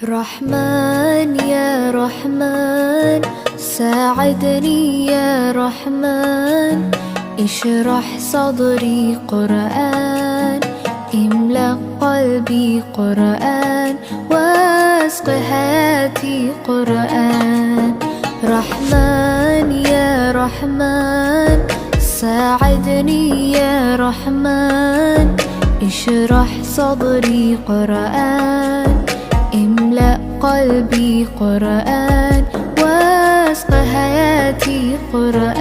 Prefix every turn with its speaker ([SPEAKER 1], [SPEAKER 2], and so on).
[SPEAKER 1] رحمن يا رحمن، ساعدني يا رحمن، اشرح صدري قرآن، املأ قلبي قرآن، واسق حياتي قرآن. رحمن يا رحمن، ساعدني يا رحمن، اشرح صدري قرآن، املأ قلبي قرآن، واسق حياتي قرآن.